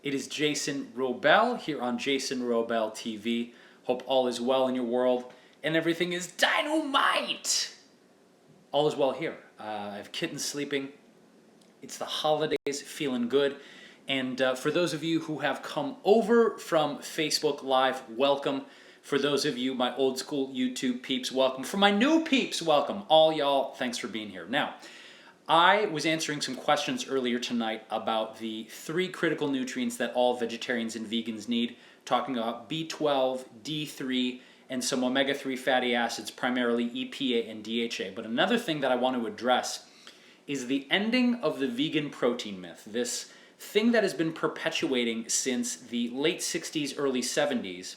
It is Jason Wrobel here on Jason Wrobel TV. Hope all is well in your world and everything is dynamite. All is well here. I have kittens sleeping. It's the holidays, feeling good. And for those of you who have come over from Facebook Live, welcome. For those of you, my old school YouTube peeps, welcome. For my new peeps, welcome. All y'all, thanks for being here. Now, I was answering some questions earlier tonight about the 3 critical nutrients that all vegetarians and vegans need, talking about B12, D3, and some omega-3 fatty acids, primarily EPA and DHA. But another thing that I want to address is the ending of the vegan protein myth, this thing that has been perpetuating since the late 60s, early 70s,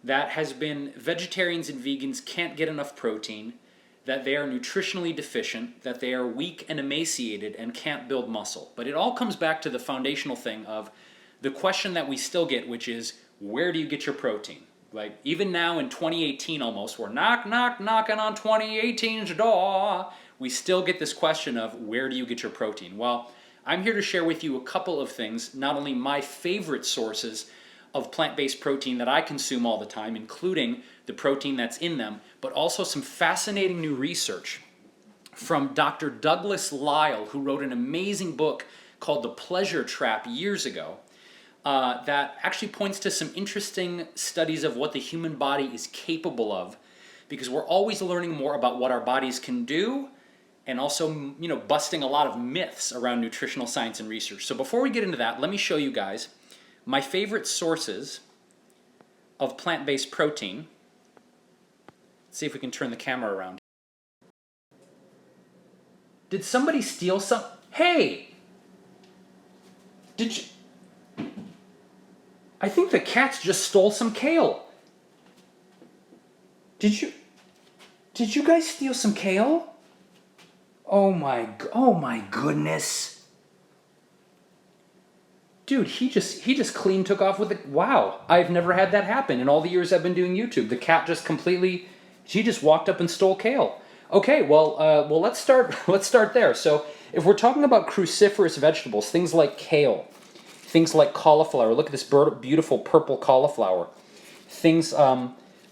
that has been vegetarians and vegans can't get enough protein, that they are nutritionally deficient, that they are weak and emaciated and can't build muscle. But it all comes back to the foundational thing of the question that we still get, which is, where do you get your protein? Like, even now in 2018 almost, we're knocking on 2018's door, we still get this question of, where do you get your protein? Well, I'm here to share with you a couple of things, not only my favorite sources of plant-based protein that I consume all the time, including the protein that's in them, but also some fascinating new research from Dr. Douglas Lisle, who wrote an amazing book called The Pleasure Trap years ago, that actually points to some interesting studies of what the human body is capable of, because we're always learning more about what our bodies can do, and also, you know, busting a lot of myths around nutritional science and research. So before we get into that, let me show you guys my favorite sources of plant-based protein. Let's see if we can turn the camera around. Did somebody steal some? Hey! Did you? I think the cats just stole some kale. Did you guys steal some kale? Oh my goodness. Dude, he just clean took off with it. Wow, I've never had that happen in all the years I've been doing YouTube. The cat just completely, she just walked up and stole kale. Okay, well, let's start there. So if we're talking about cruciferous vegetables, things like kale, things like cauliflower. Look at this beautiful purple cauliflower. Things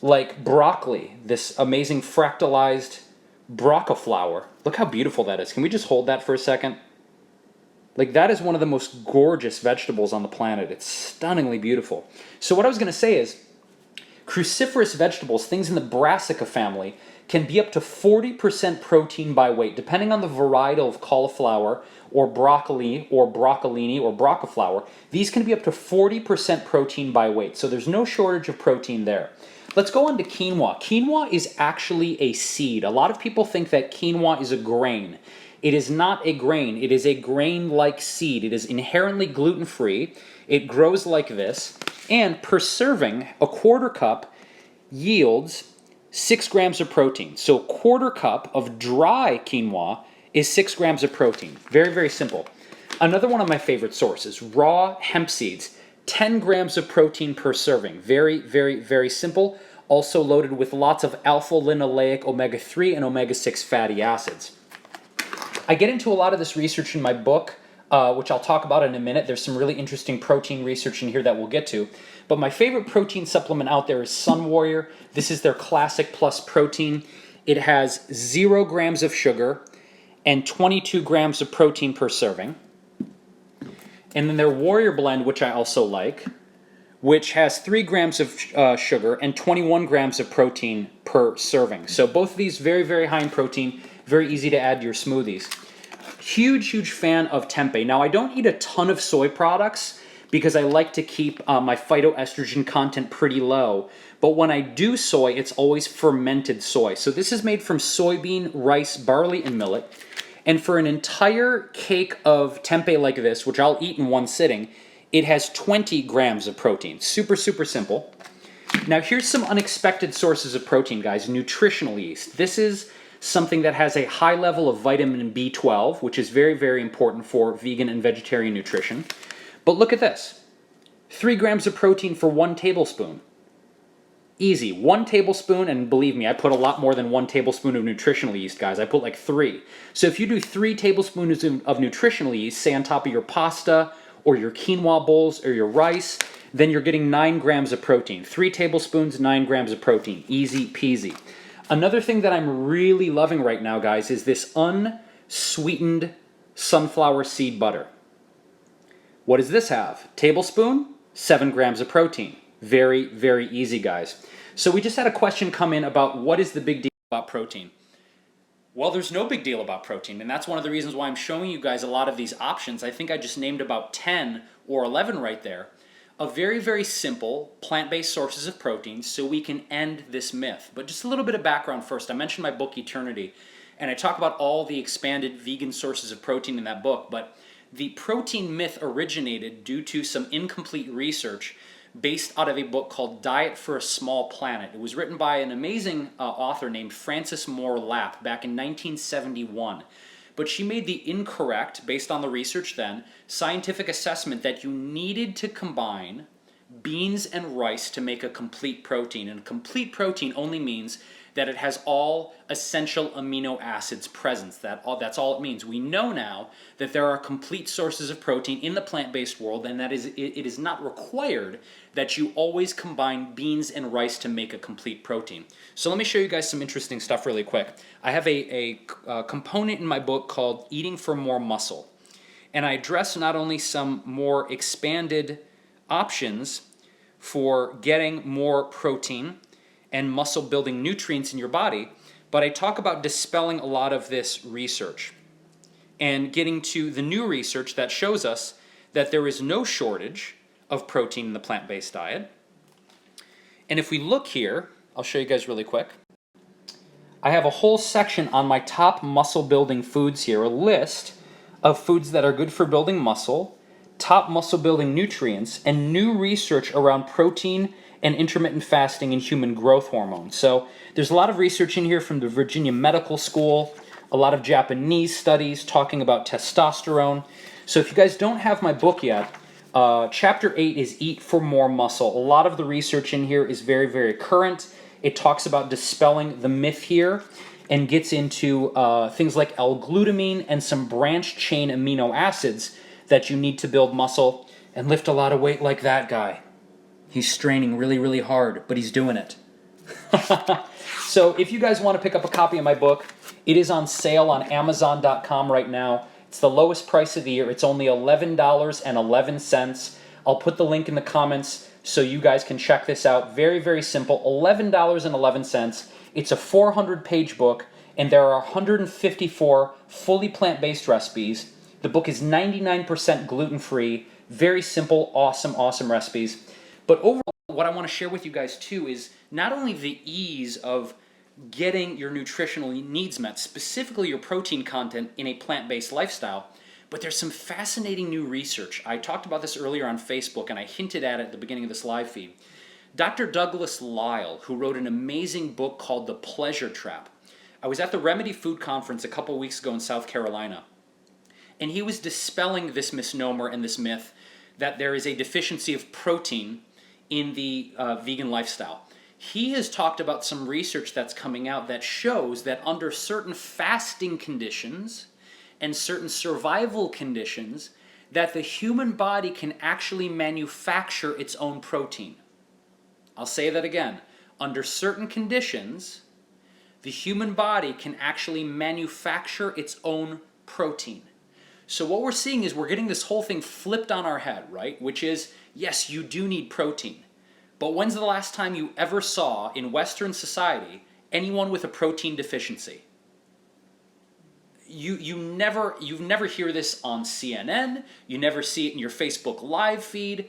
like broccoli, this amazing fractalized broccoflower. Look how beautiful that is. Can we just hold that for a second? Like, that is one of the most gorgeous vegetables on the planet. It's stunningly beautiful. So what I was going to say is, cruciferous vegetables, things in the brassica family, can be up to 40% protein by weight, depending on the varietal of cauliflower or broccoli or broccolini or broccoflower. These can be up to 40% protein by weight, so there's no shortage of protein there. Let's go on to quinoa. Quinoa is actually a seed. A lot of people think that quinoa is a grain. It is not a grain. It is a grain-like seed. It is inherently gluten-free. It grows like this. And per serving, a quarter cup yields 6 grams of protein. So a quarter cup of dry quinoa is 6 grams of protein. Very, very simple. Another one of my favorite sources, raw hemp seeds. 10 grams of protein per serving. Very, very, very simple. Also loaded with lots of alpha-linoleic omega-3 and omega-6 fatty acids. I get into a lot of this research in my book, which I'll talk about in a minute. There's some really interesting protein research in here that we'll get to. But my favorite protein supplement out there is Sun Warrior. This is their Classic Plus protein. It has 0 grams of sugar and 22 grams of protein per serving. And then their Warrior Blend, which I also like, which has 3 grams of sugar and 21 grams of protein per serving. So both of these very, very high in protein, very easy to add to your smoothies. Huge fan of tempeh. Now, I don't eat a ton of soy products because I like to keep my phytoestrogen content pretty low. But when I do soy, it's always fermented soy. So this is made from soybean, rice, barley, and millet. And for an entire cake of tempeh like this, which I'll eat in one sitting, it has 20 grams of protein. Super simple. Now, here's some unexpected sources of protein, guys. Nutritional yeast. This is something that has a high level of vitamin B12, which is very, very important for vegan and vegetarian nutrition. But look at this. 3 grams of protein for 1 tablespoon. Easy. 1 tablespoon, and believe me, I put a lot more than 1 tablespoon of nutritional yeast, guys. I put like 3. So if you do 3 tablespoons of nutritional yeast, say on top of your pasta or your quinoa bowls or your rice, then you're getting 9 grams of protein. 3 tablespoons, 9 grams of protein. Easy peasy. Another thing that I'm really loving right now, guys, is this unsweetened sunflower seed butter. What does this have? Tablespoon, 7 grams of protein. Very, very easy, guys. So we just had a question come in about what is the big deal about protein. Well, there's no big deal about protein, and that's one of the reasons why I'm showing you guys a lot of these options. I think I just named about 10 or 11 right there of very, very simple plant-based sources of protein so we can end this myth. But just a little bit of background first. I mentioned my book, Eaternity, and I talk about all the expanded vegan sources of protein in that book, but the protein myth originated due to some incomplete research based out of a book called Diet for a Small Planet. It was written by an amazing author named Frances Moore Lapp back in 1971. But she made the incorrect, based on the research then, scientific assessment that you needed to combine beans and rice to make a complete protein. And complete protein only means that it has all essential amino acids present. That's all it means. We know now that there are complete sources of protein in the plant-based world, and that it is not required that you always combine beans and rice to make a complete protein. So let me show you guys some interesting stuff really quick. I have a component in my book called Eating for More Muscle, and I address not only some more expanded options for getting more protein and muscle building nutrients in your body, but I talk about dispelling a lot of this research and getting to the new research that shows us that there is no shortage of protein in the plant-based diet. And if we look here, I'll show you guys really quick. I have a whole section on my top muscle building foods here, a list of foods that are good for building muscle, top muscle building nutrients, and new research around protein and intermittent fasting and human growth hormone. So there's a lot of research in here from the Virginia Medical School, a lot of Japanese studies talking about testosterone. So if you guys don't have my book yet, Chapter 8 is Eat for More Muscle. A lot of the research in here is very, very current. It talks about dispelling the myth here and gets into things like L-glutamine and some branched-chain amino acids that you need to build muscle and lift a lot of weight like that guy. He's straining really, really hard, but he's doing it. So if you guys want to pick up a copy of my book, it is on sale on Amazon.com right now. It's the lowest price of the year. It's only $11.11. I'll put the link in the comments so you guys can check this out. Very, very simple. $11.11. It's a 400-page book, and there are 154 fully plant-based recipes. The book is 99% gluten-free. Very simple, awesome, awesome recipes. But overall, what I want to share with you guys too is not only the ease of getting your nutritional needs met, specifically your protein content in a plant-based lifestyle, but there's some fascinating new research. I talked about this earlier on Facebook, and I hinted at it at the beginning of this live feed. Dr. Douglas Lisle, who wrote an amazing book called The Pleasure Trap. I was at the Remedy Food Conference a couple weeks ago in South Carolina, and he was dispelling this misnomer and this myth that there is a deficiency of protein in the vegan lifestyle. He has talked about some research that's coming out that shows that under certain fasting conditions and certain survival conditions, that the human body can actually manufacture its own protein. I'll say that again. Under certain conditions, the human body can actually manufacture its own protein. So what we're seeing is we're getting this whole thing flipped on our head, right? Which is, yes, you do need protein. But when's the last time you ever saw in Western society anyone with a protein deficiency? You never hear this on CNN. You never see it in your Facebook live feed.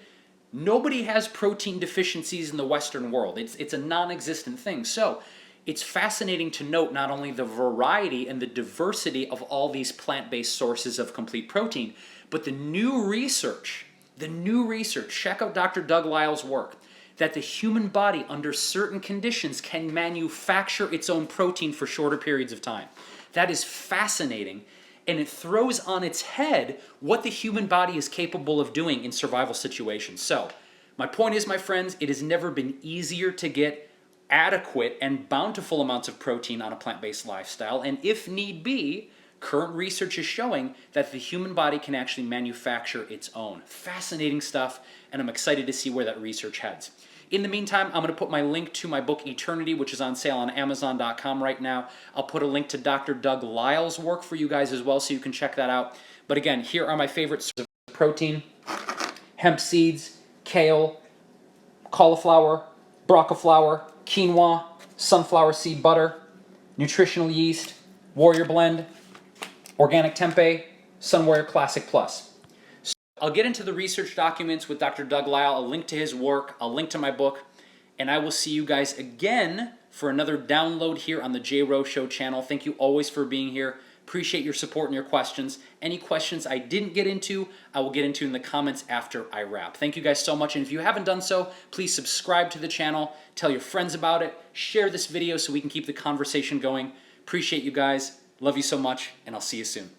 Nobody has protein deficiencies in the Western world. It's a non-existent thing. So it's fascinating to note not only the variety and the diversity of all these plant-based sources of complete protein, but the new research, check out Dr. Doug Lisle's work, that the human body under certain conditions can manufacture its own protein for shorter periods of time. That is fascinating, and it throws on its head what the human body is capable of doing in survival situations. So, my point is, my friends, it has never been easier to get adequate and bountiful amounts of protein on a plant-based lifestyle, and if need be, current research is showing that the human body can actually manufacture its own. Fascinating stuff, and I'm excited to see where that research heads. In the meantime, I'm going to put my link to my book Eaternity, which is on sale on Amazon.com right now. I'll put a link to Dr. Doug Lisle's work for you guys as well, so you can check that out. But again, here are my favorite sources of protein: hemp seeds, kale, cauliflower, braca flour, quinoa, sunflower seed butter, nutritional yeast, Warrior Blend, organic tempeh, Sunwarrior Classic Plus. So I'll get into the research documents with Dr. Doug Lisle, a link to his work, a link to my book, and I will see you guys again for another download here on the J. Rowe Show channel. Thank you always for being here. Appreciate your support and your questions. Any questions I didn't get into, I will get into in the comments after I wrap. Thank you guys so much, and if you haven't done so, please subscribe to the channel, tell your friends about it, share this video so we can keep the conversation going. Appreciate you guys. Love you so much, and I'll see you soon.